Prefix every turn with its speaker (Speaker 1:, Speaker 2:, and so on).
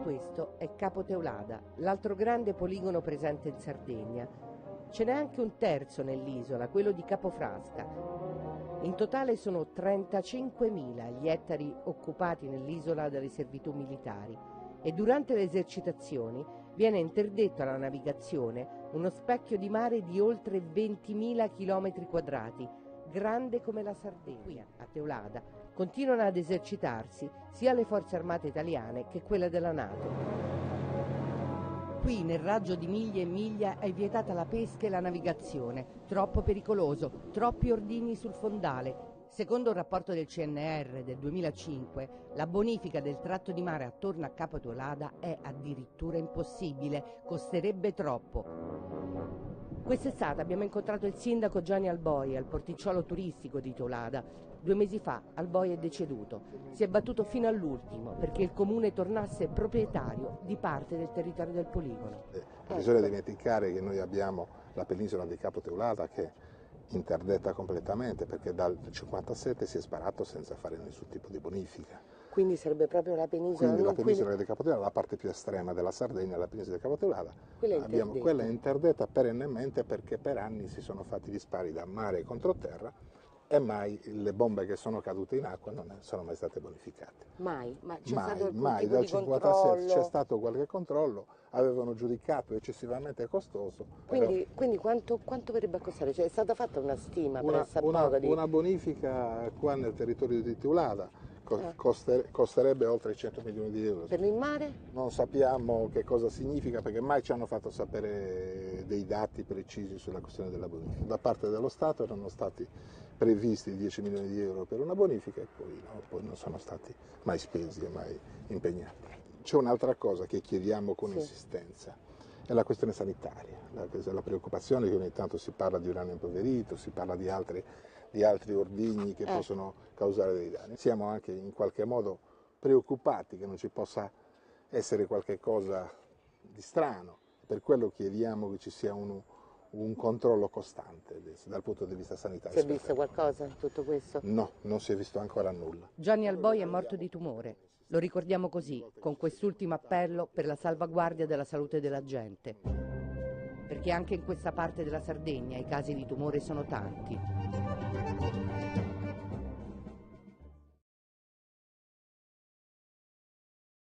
Speaker 1: Questo è Capo Teulada, l'altro grande poligono presente in Sardegna. Ce n'è anche un terzo nell'isola, quello di Capofrasca. In totale sono 35.000 gli ettari occupati nell'isola dalle servitù militari e durante le esercitazioni viene interdetto alla navigazione uno specchio di mare di oltre 20.000 chilometri quadrati, grande come la Sardegna. Qui, a Teulada, continuano ad esercitarsi sia le forze armate italiane che quelle della NATO. Qui, nel raggio di miglia e miglia, è vietata la pesca e la navigazione. Troppo pericoloso, troppi ordigni sul fondale. Secondo un rapporto del CNR del 2005, la bonifica del tratto di mare attorno a Capo Teulada è addirittura impossibile, costerebbe troppo. Quest'estate abbiamo incontrato il sindaco Gianni Alboi al porticciolo turistico di Teulada. 2 mesi fa Alboi è deceduto. Si è battuto fino all'ultimo perché il comune tornasse proprietario di parte del territorio del poligono.
Speaker 2: Bisogna dimenticare che noi abbiamo la penisola di Capo Teulada che è interdetta completamente perché dal 1957 si è sparato senza fare nessun tipo di bonifica.
Speaker 1: Quindi sarebbe proprio la penisola?
Speaker 2: Quindi la penisola di Capo Teulada, la parte più estrema della Sardegna, la penisola di Capo Teulada, quella è interdetta perennemente perché per anni si sono fatti gli spari da mare e controterra e mai le bombe che sono cadute in acqua non sono mai state bonificate.
Speaker 1: Mai? Ma c'è stato alcun
Speaker 2: mai,
Speaker 1: tipo
Speaker 2: dal
Speaker 1: di
Speaker 2: 1957
Speaker 1: controllo?
Speaker 2: c'è stato qualche controllo, avevano giudicato eccessivamente costoso.
Speaker 1: Quindi quanto verrebbe a costare? Cioè, è stata fatta una stima pressappoco di...
Speaker 2: Una bonifica qua nel territorio di Teulada costerebbe oltre 100 milioni di euro.
Speaker 1: Per il mare?
Speaker 2: Non sappiamo che cosa significa perché mai ci hanno fatto sapere dei dati precisi sulla questione della bonifica. Da parte dello Stato erano stati previsti 10 milioni di euro per una bonifica e poi non sono stati mai spesi e mai impegnati. C'è un'altra cosa che chiediamo con insistenza, è la questione sanitaria, la preoccupazione che ogni tanto si parla di uranio impoverito, si parla di altri ordigni che possono causare dei danni. Siamo anche in qualche modo preoccupati che non ci possa essere qualche cosa di strano, per quello chiediamo che ci sia un controllo costante dal punto di vista sanitario.
Speaker 1: Si è visto qualcosa in tutto questo?
Speaker 2: No, non si è visto ancora nulla.
Speaker 1: Gianni Alboi è morto di tumore. Lo ricordiamo così, con quest'ultimo appello per la salvaguardia della salute della gente. Perché anche in questa parte della Sardegna i casi di tumore sono tanti.